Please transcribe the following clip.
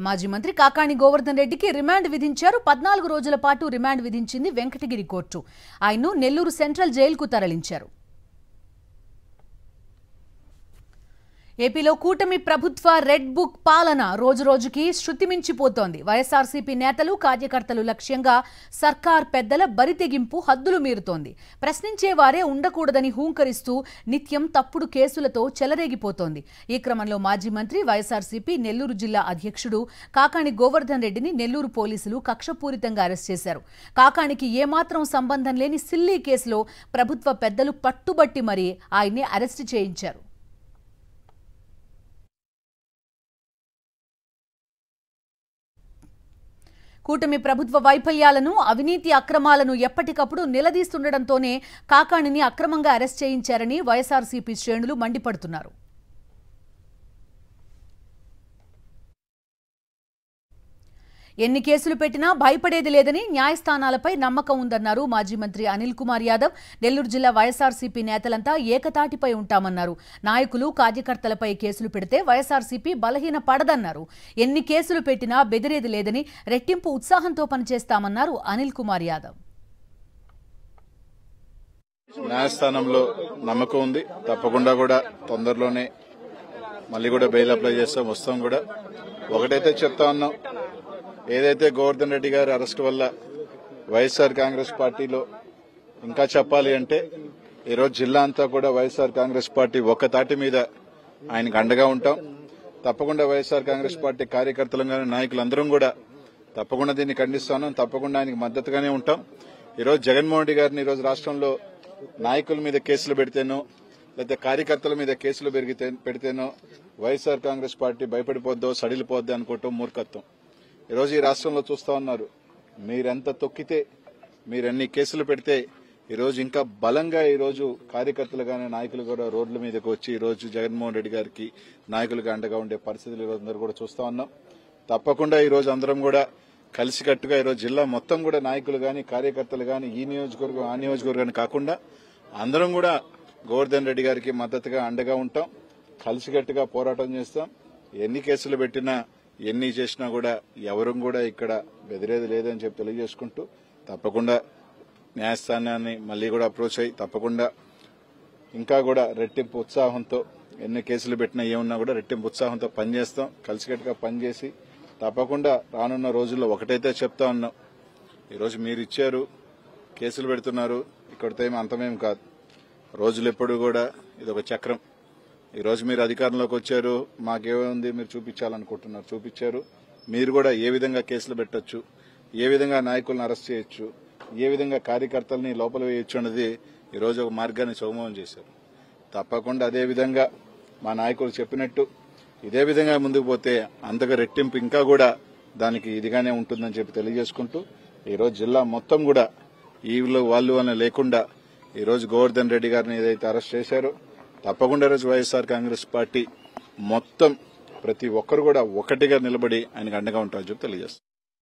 మాజీ మంత్రి కాకాణి గోవర్ధన్ రెడ్డికి రిమాండ్ విధించారు. 14 రోజుల పాటు రిమాండ్ విధించింది వెంకటగిరి కోర్టు. ఆయన్ను నెల్లూరు సెంట్రల్ జైలుకు తరలించారు. ఏపీలో కూటమి ప్రభుత్వ రెడ్ బుక్ పాలన రోజురోజుకి శృతిమించిపోతోంది. వైఎస్ఆర్సీపీ నేతలు కార్యకర్తలు లక్ష్యంగా సర్కార్ పెద్దల బరితెగింపు హద్దులు మీరుతోంది. ప్రశ్నించేవారే ఉండకూడదని హూంకరిస్తూ నిత్యం తప్పుడు కేసులతో చెలరేగిపోతోంది. ఈ క్రమంలో మాజీ మంత్రి వైఎస్ఆర్సీపీ నెల్లూరు జిల్లా అధ్యక్షుడు కాకాణి గోవర్ధన్ రెడ్డిని నెల్లూరు పోలీసులు కక్షపూరితంగా అరెస్ట్ చేశారు. కాకాణికి ఏమాత్రం సంబంధం లేని సిల్లీ కేసులో ప్రభుత్వ పెద్దలు పట్టుబట్టి మరీ ఆయన్ని అరెస్టు చేయించారు. కూటమి ప్రభుత్వ వైఫల్యాలను, అవినీతి అక్రమాలను ఎప్పటికప్పుడు నిలదీస్తుండటంతోనే కాకాణిని అక్రమంగా అరెస్ట్ చేయించారని వైఎస్ఆర్సీపీ శ్రేణులు మండిపడుతున్నారు. ఎన్ని కేసులు పెట్టినా భయపడేది లేదని, న్యాయస్థానాలపై నమ్మకం ఉందన్నారు మాజీ మంత్రి అనిల్ కుమార్ యాదవ్. నెల్లూరు జిల్లా వైఎస్ఆర్సీపీ నేతలంతా ఏకతాటిపై ఉంటామన్నారు. నాయకులు కార్యకర్తలపై కేసులు పెడితే వైఎస్ఆర్సీపీ బలహీన పడదన్నారు. ఎన్ని కేసులు పెట్టినా బెదిరేది లేదని, రెట్టింపు ఉత్సాహంతో పనిచేస్తామన్నారు అనిల్ కుమార్ యాదవ్. న్యాయస్థానంలో నమ్మకం ఉంది. తప్పకుండా కూడా తొందరలోనే మళ్ళీ కూడా బెయిల్ అప్లై చేస్తాం, వస్తాం కూడా. ఒకటైతే చెప్తా ఉన్నాం, ఏదైతే గోవర్ధన్ రెడ్డి గారి అరెస్ట్ వల్ల వైఎస్ఆర్ కాంగ్రెస్ పార్టీలో ఇంకా చెప్పాలి అంటే ఈరోజు జిల్లా అంతా కూడా వైఎస్ఆర్ కాంగ్రెస్ పార్టీ ఒక్క తాటి మీద ఆయనకు అండగా ఉంటాం. తప్పకుండా వైఎస్ఆర్ కాంగ్రెస్ పార్టీ కార్యకర్తలుగానే నాయకులందరం కూడా తప్పకుండా దీన్ని ఖండిస్తాను. తప్పకుండా ఆయనకు మద్దతుగానే ఉంటాం. ఈరోజు జగన్మోహన్ రెడ్డి గారిని ఈరోజు రాష్ట్రంలో నాయకుల మీద కేసులు పెడితేనో లేకపోతే కార్యకర్తల మీద కేసులు పెడితేనో వైఎస్ఆర్ కాంగ్రెస్ పార్టీ భయపడిపోద్దో సడిలిపోద్దో అనుకోవటం మూర్ఖత్వం. ఈరోజు ఈ రాష్ట్రంలో చూస్తా ఉన్నారు, మీరెంత తొక్కితే, మీరెన్ని కేసులు పెడితే ఈరోజు ఇంకా బలంగా ఈరోజు కార్యకర్తలు కానీ నాయకులు కూడా రోడ్ల మీదకి వచ్చి ఈరోజు జగన్మోహన్ రెడ్డి గారికి నాయకులుగా అండగా ఉండే పరిస్థితులు ఈరోజు అందరూ కూడా చూస్తా ఉన్నాం. తప్పకుండా ఈరోజు అందరం కూడా కలిసికట్టుగా ఈరోజు జిల్లా మొత్తం కూడా నాయకులు కానీ కార్యకర్తలు కానీ ఈ నియోజకవర్గం ఆ నియోజకవర్గాన్ని కాకుండా అందరం కూడా గోవర్ధన్ రెడ్డి గారికి మద్దతుగా అండగా ఉంటాం. కలిసికట్టుగా పోరాటం చేస్తాం. ఎన్ని కేసులు పెట్టినా ఎన్ని చేసినా కూడా ఎవరూ కూడా ఇక్కడ బెదిరేది లేదని చెప్పి తెలియజేసుకుంటూ తప్పకుండా న్యాయస్థానాన్ని మళ్లీ కూడా అప్రోచ్ అయ్యి తప్పకుండా ఇంకా కూడా రెట్టింపు ఉత్సాహంతో ఎన్ని కేసులు పెట్టినా ఏమున్నా కూడా రెట్టింపు ఉత్సాహంతో పనిచేస్తాం. కలిసికట్టుగా పనిచేసి తప్పకుండా రానున్న రోజుల్లో ఒకటైతే చెప్తా ఉన్నాం, ఈరోజు మీరు ఇచ్చారు, కేసులు పెడుతున్నారు, ఇక్కడితో ఏమి అంతమేం కాదు. రోజులు ఎప్పుడు కూడా ఇదొక చక్రం. ఈరోజు మీరు అధికారంలోకి వచ్చారు, మాకేముంది మీరు చూపించాలనుకుంటున్నారు, చూపించారు. మీరు కూడా ఏ విధంగా కేసులు పెట్టొచ్చు, ఏ విధంగా నాయకులను అరెస్ట్ చేయొచ్చు, ఏ విధంగా కార్యకర్తల్ని లోపల వేయొచ్చు అన్నది ఈరోజు ఒక మార్గాన్ని సుగమం చేశారు. తప్పకుండా అదే విధంగా మా నాయకులు చెప్పినట్టు ఇదే విధంగా ముందుకు పోతే అంతగా రెట్టింపు ఇంకా కూడా దానికి ఇదిగానే ఉంటుందని చెప్పి తెలియజేసుకుంటూ ఈరోజు జిల్లా మొత్తం కూడా వీళ్ళు వాళ్ళు అని లేకుండా ఈరోజు గోవర్ధన్ రెడ్డి గారిని ఏదైతే అరెస్ట్ చేశారో తప్పకుండా ఈరోజు వైఎస్ఆర్ కాంగ్రెస్ పార్టీ మొత్తం ప్రతి ఒక్కరు కూడా ఒకటిగా నిలబడి ఆయనకు అండగా ఉంటారని చెప్పి తెలియజేస్తారు.